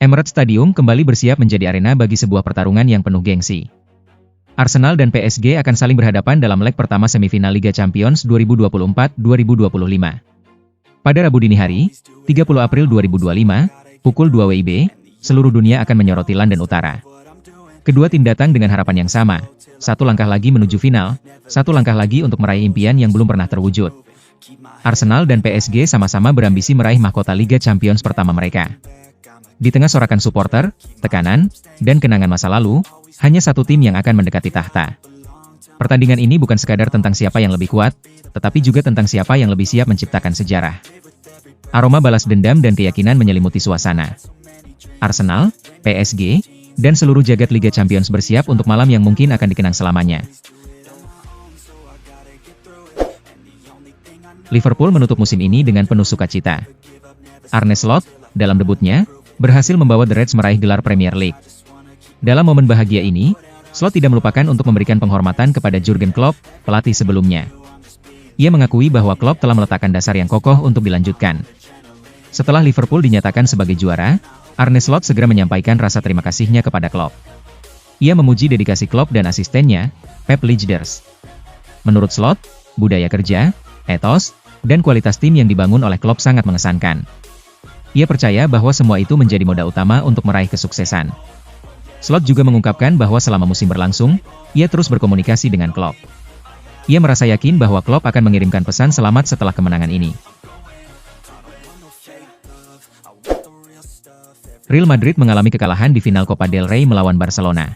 Emirates Stadium kembali bersiap menjadi arena bagi sebuah pertarungan yang penuh gengsi. Arsenal dan PSG akan saling berhadapan dalam leg pertama semifinal Liga Champions 2024-2025. Pada Rabu dini hari, 30 April 2025, pukul 2 WIB, seluruh dunia akan menyoroti London Utara. Kedua tim datang dengan harapan yang sama, satu langkah lagi menuju final, satu langkah lagi untuk meraih impian yang belum pernah terwujud. Arsenal dan PSG sama-sama berambisi meraih mahkota Liga Champions pertama mereka. Di tengah sorakan supporter, tekanan, dan kenangan masa lalu, hanya satu tim yang akan mendekati tahta. Pertandingan ini bukan sekadar tentang siapa yang lebih kuat, tetapi juga tentang siapa yang lebih siap menciptakan sejarah. Aroma balas dendam dan keyakinan menyelimuti suasana. Arsenal, PSG, dan seluruh jagat Liga Champions bersiap untuk malam yang mungkin akan dikenang selamanya. Liverpool menutup musim ini dengan penuh sukacita. Arne Slot, dalam debutnya, berhasil membawa The Reds meraih gelar Premier League. Dalam momen bahagia ini, Slot tidak melupakan untuk memberikan penghormatan kepada Jurgen Klopp, pelatih sebelumnya. Ia mengakui bahwa Klopp telah meletakkan dasar yang kokoh untuk dilanjutkan. Setelah Liverpool dinyatakan sebagai juara, Arne Slot segera menyampaikan rasa terima kasihnya kepada Klopp. Ia memuji dedikasi Klopp dan asistennya, Pep Lijnders. Menurut Slot, budaya kerja, etos, dan kualitas tim yang dibangun oleh Klopp sangat mengesankan. Ia percaya bahwa semua itu menjadi modal utama untuk meraih kesuksesan. Slot juga mengungkapkan bahwa selama musim berlangsung, ia terus berkomunikasi dengan Klopp. Ia merasa yakin bahwa Klopp akan mengirimkan pesan selamat setelah kemenangan ini. Real Madrid mengalami kekalahan di final Copa del Rey melawan Barcelona.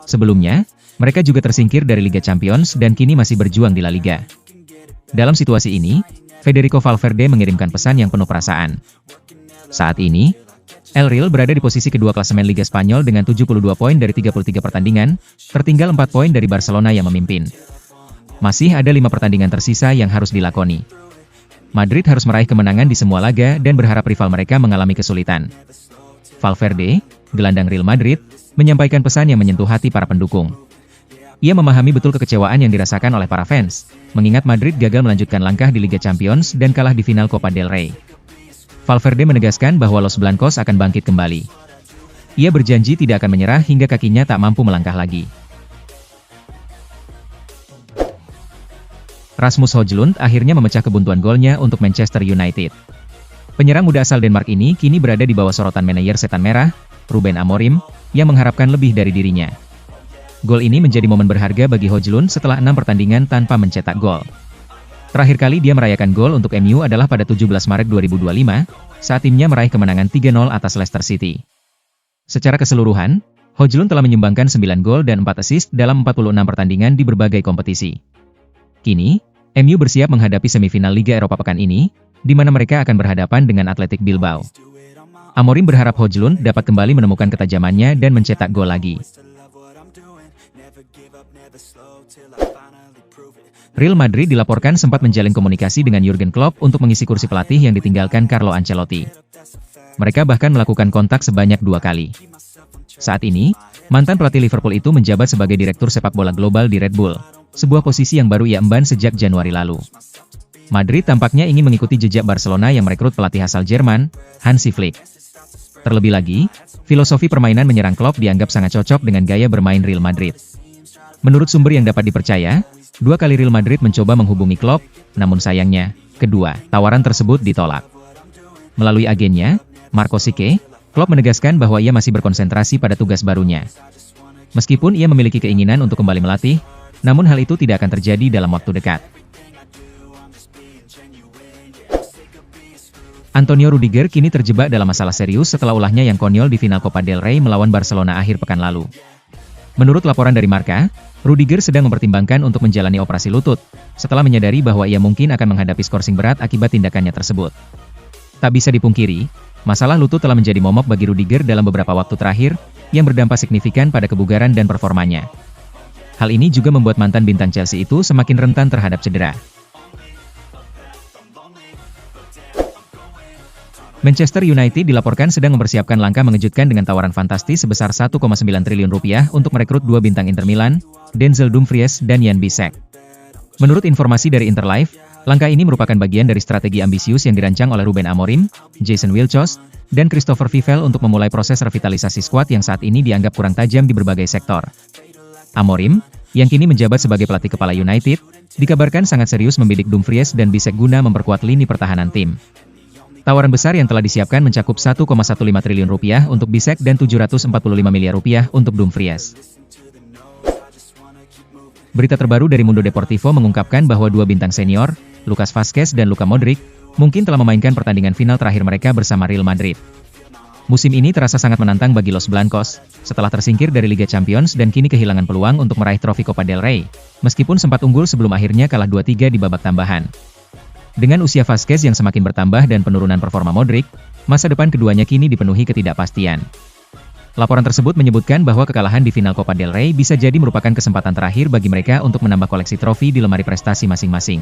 Sebelumnya, mereka juga tersingkir dari Liga Champions dan kini masih berjuang di La Liga. Dalam situasi ini, Federico Valverde mengirimkan pesan yang penuh perasaan. Saat ini, El Real berada di posisi kedua klasemen Liga Spanyol dengan 72 poin dari 33 pertandingan, tertinggal 4 poin dari Barcelona yang memimpin. Masih ada 5 pertandingan tersisa yang harus dilakoni. Madrid harus meraih kemenangan di semua laga dan berharap rival mereka mengalami kesulitan. Valverde, gelandang Real Madrid, menyampaikan pesan yang menyentuh hati para pendukung. Ia memahami betul kekecewaan yang dirasakan oleh para fans, mengingat Madrid gagal melanjutkan langkah di Liga Champions dan kalah di final Copa del Rey. Valverde menegaskan bahwa Los Blancos akan bangkit kembali. Ia berjanji tidak akan menyerah hingga kakinya tak mampu melangkah lagi. Rasmus Højlund akhirnya memecah kebuntuan golnya untuk Manchester United. Penyerang muda asal Denmark ini kini berada di bawah sorotan manajer Setan Merah, Ruben Amorim, yang mengharapkan lebih dari dirinya. Gol ini menjadi momen berharga bagi Højlund setelah 6 pertandingan tanpa mencetak gol. Terakhir kali dia merayakan gol untuk MU adalah pada 17 Maret 2025, saat timnya meraih kemenangan 3-0 atas Leicester City. Secara keseluruhan, Højlund telah menyumbangkan 9 gol dan 4 assist dalam 46 pertandingan di berbagai kompetisi. Kini, MU bersiap menghadapi semifinal Liga Eropa pekan ini, di mana mereka akan berhadapan dengan Athletic Bilbao. Amorim berharap Højlund dapat kembali menemukan ketajamannya dan mencetak gol lagi. Real Madrid dilaporkan sempat menjalin komunikasi dengan Jurgen Klopp untuk mengisi kursi pelatih yang ditinggalkan Carlo Ancelotti. Mereka bahkan melakukan kontak sebanyak 2 kali. Saat ini, mantan pelatih Liverpool itu menjabat sebagai direktur sepak bola global di Red Bull, sebuah posisi yang baru ia emban sejak Januari lalu. Madrid tampaknya ingin mengikuti jejak Barcelona yang merekrut pelatih asal Jerman, Hansi Flick. Terlebih lagi, filosofi permainan menyerang Klopp dianggap sangat cocok dengan gaya bermain Real Madrid. Menurut sumber yang dapat dipercaya, 2 kali Real Madrid mencoba menghubungi Klopp, namun sayangnya, kedua tawaran tersebut ditolak. Melalui agennya, Marco Sike, Klopp menegaskan bahwa ia masih berkonsentrasi pada tugas barunya. Meskipun ia memiliki keinginan untuk kembali melatih, namun hal itu tidak akan terjadi dalam waktu dekat. Antonio Rudiger kini terjebak dalam masalah serius setelah ulahnya yang konyol di final Copa del Rey melawan Barcelona akhir pekan lalu. Menurut laporan dari Marca, Rudiger sedang mempertimbangkan untuk menjalani operasi lutut, setelah menyadari bahwa ia mungkin akan menghadapi skorsing berat akibat tindakannya tersebut. Tak bisa dipungkiri, masalah lutut telah menjadi momok bagi Rudiger dalam beberapa waktu terakhir, yang berdampak signifikan pada kebugaran dan performanya. Hal ini juga membuat mantan bintang Chelsea itu semakin rentan terhadap cedera. Manchester United dilaporkan sedang mempersiapkan langkah mengejutkan dengan tawaran fantastis sebesar 1,9 triliun rupiah untuk merekrut 2 bintang Inter Milan, Denzel Dumfries dan Jan Bisek. Menurut informasi dari Interlife, Langkah ini merupakan bagian dari strategi ambisius yang dirancang oleh Ruben Amorim, Jason Wilshere, dan Christopher Vivell untuk memulai proses revitalisasi skuad yang saat ini dianggap kurang tajam di berbagai sektor. Amorim, yang kini menjabat sebagai pelatih kepala United, dikabarkan sangat serius membidik Dumfries dan Bisek guna memperkuat lini pertahanan tim. Tawaran besar yang telah disiapkan mencakup 1,15 triliun rupiah untuk Bisek dan 745 miliar rupiah untuk Dumfries. Berita terbaru dari Mundo Deportivo mengungkapkan bahwa dua bintang senior, Lucas Vazquez dan Luka Modric, mungkin telah memainkan pertandingan final terakhir mereka bersama Real Madrid. Musim ini terasa sangat menantang bagi Los Blancos, setelah tersingkir dari Liga Champions dan kini kehilangan peluang untuk meraih trofi Copa del Rey, meskipun sempat unggul sebelum akhirnya kalah 2-3 di babak tambahan. Dengan usia Vazquez yang semakin bertambah dan penurunan performa Modric, masa depan keduanya kini dipenuhi ketidakpastian. Laporan tersebut menyebutkan bahwa kekalahan di final Copa del Rey bisa jadi merupakan kesempatan terakhir bagi mereka untuk menambah koleksi trofi di lemari prestasi masing-masing.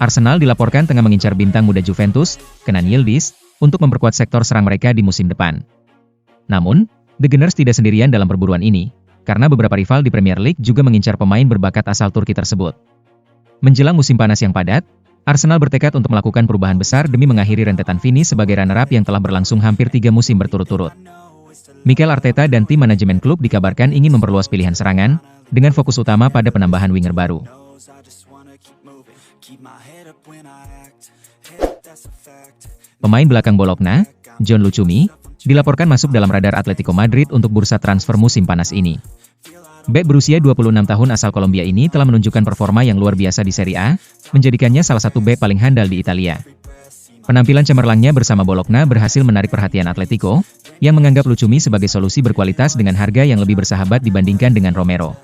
Arsenal dilaporkan tengah mengincar bintang muda Juventus, Kenan Yildiz, untuk memperkuat sektor serang mereka di musim depan. Namun, The Gunners tidak sendirian dalam perburuan ini, karena beberapa rival di Premier League juga mengincar pemain berbakat asal Turki tersebut. Menjelang musim panas yang padat, Arsenal bertekad untuk melakukan perubahan besar demi mengakhiri rentetan finish sebagai runner-up yang telah berlangsung hampir 3 musim berturut-turut. Mikel Arteta dan tim manajemen klub dikabarkan ingin memperluas pilihan serangan, dengan fokus utama pada penambahan winger baru. Pemain belakang Bologna, John Lucumi, dilaporkan masuk dalam radar Atletico Madrid untuk bursa transfer musim panas ini. Bek berusia 26 tahun asal Kolombia ini telah menunjukkan performa yang luar biasa di Serie A, menjadikannya salah satu bek paling handal di Italia. Penampilan cemerlangnya bersama Bologna berhasil menarik perhatian Atletico, yang menganggap Lucumi sebagai solusi berkualitas dengan harga yang lebih bersahabat dibandingkan dengan Romero.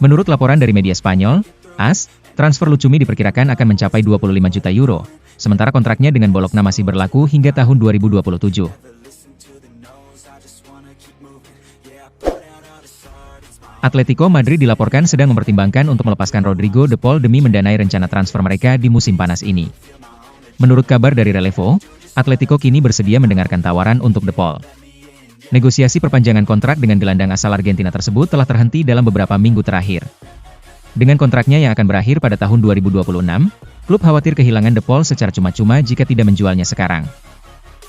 Menurut laporan dari media Spanyol, AS, transfer Lucumi diperkirakan akan mencapai 25 juta euro, sementara kontraknya dengan Bologna masih berlaku hingga tahun 2027. Atletico Madrid dilaporkan sedang mempertimbangkan untuk melepaskan Rodrigo de Paul demi mendanai rencana transfer mereka di musim panas ini. Menurut kabar dari Relevo, Atletico kini bersedia mendengarkan tawaran untuk de Paul. Negosiasi perpanjangan kontrak dengan gelandang asal Argentina tersebut telah terhenti dalam beberapa minggu terakhir. Dengan kontraknya yang akan berakhir pada tahun 2026, klub khawatir kehilangan de Paul secara cuma-cuma jika tidak menjualnya sekarang.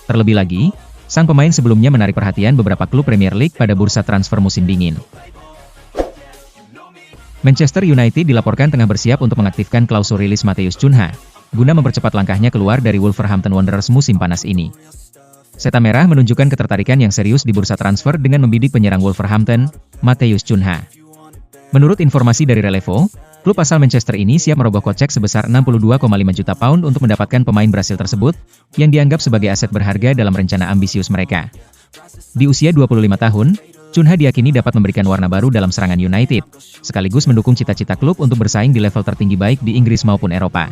Terlebih lagi, sang pemain sebelumnya menarik perhatian beberapa klub Premier League pada bursa transfer musim dingin. Manchester United dilaporkan tengah bersiap untuk mengaktifkan klausul rilis Matheus Cunha, guna mempercepat langkahnya keluar dari Wolverhampton Wanderers musim panas ini. Seta Merah menunjukkan ketertarikan yang serius di bursa transfer dengan membidik penyerang Wolverhampton, Matheus Cunha. Menurut informasi dari Relevo, klub asal Manchester ini siap merogoh kocek sebesar 62,5 juta pound untuk mendapatkan pemain Brasil tersebut, yang dianggap sebagai aset berharga dalam rencana ambisius mereka. Di usia 25 tahun, Cunha diakini dapat memberikan warna baru dalam serangan United, sekaligus mendukung cita-cita klub untuk bersaing di level tertinggi baik di Inggris maupun Eropa.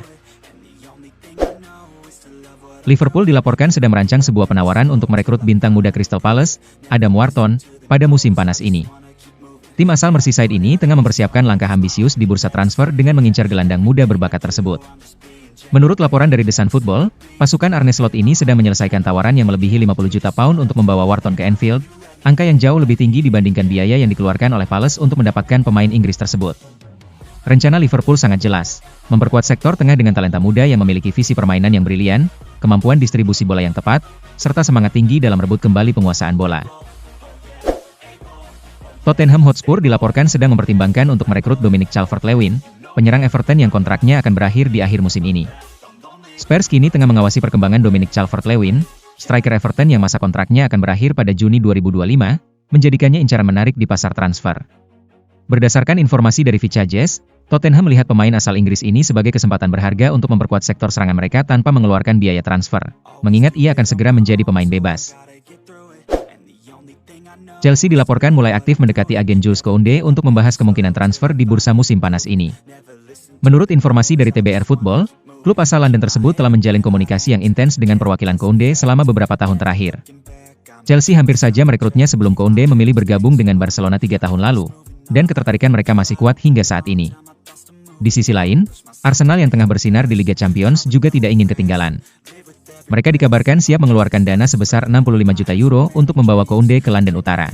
Liverpool dilaporkan sedang merancang sebuah penawaran untuk merekrut bintang muda Crystal Palace, Adam Wharton, pada musim panas ini. Tim asal Merseyside ini tengah mempersiapkan langkah ambisius di bursa transfer dengan mengincar gelandang muda berbakat tersebut. Menurut laporan dari The Sun Football, pasukan Arne Slot ini sedang menyelesaikan tawaran yang melebihi 50 juta pound untuk membawa Wharton ke Anfield, angka yang jauh lebih tinggi dibandingkan biaya yang dikeluarkan oleh Palace untuk mendapatkan pemain Inggris tersebut. Rencana Liverpool sangat jelas, memperkuat sektor tengah dengan talenta muda yang memiliki visi permainan yang brilian, kemampuan distribusi bola yang tepat, serta semangat tinggi dalam merebut kembali penguasaan bola. Tottenham Hotspur dilaporkan sedang mempertimbangkan untuk merekrut Dominic Calvert-Lewin, penyerang Everton yang kontraknya akan berakhir di akhir musim ini. Spurs kini tengah mengawasi perkembangan Dominic Calvert-Lewin, striker Everton yang masa kontraknya akan berakhir pada Juni 2025, menjadikannya incaran menarik di pasar transfer. Berdasarkan informasi dari Vichages, Tottenham melihat pemain asal Inggris ini sebagai kesempatan berharga untuk memperkuat sektor serangan mereka tanpa mengeluarkan biaya transfer, mengingat ia akan segera menjadi pemain bebas. Chelsea dilaporkan mulai aktif mendekati agen Jules Koundé untuk membahas kemungkinan transfer di bursa musim panas ini. Menurut informasi dari TBR Football, klub asal London tersebut telah menjalin komunikasi yang intens dengan perwakilan Koundé selama beberapa tahun terakhir. Chelsea hampir saja merekrutnya sebelum Koundé memilih bergabung dengan Barcelona 3 tahun lalu, dan ketertarikan mereka masih kuat hingga saat ini. Di sisi lain, Arsenal yang tengah bersinar di Liga Champions juga tidak ingin ketinggalan. Mereka dikabarkan siap mengeluarkan dana sebesar 65 juta euro untuk membawa Koundé ke London Utara.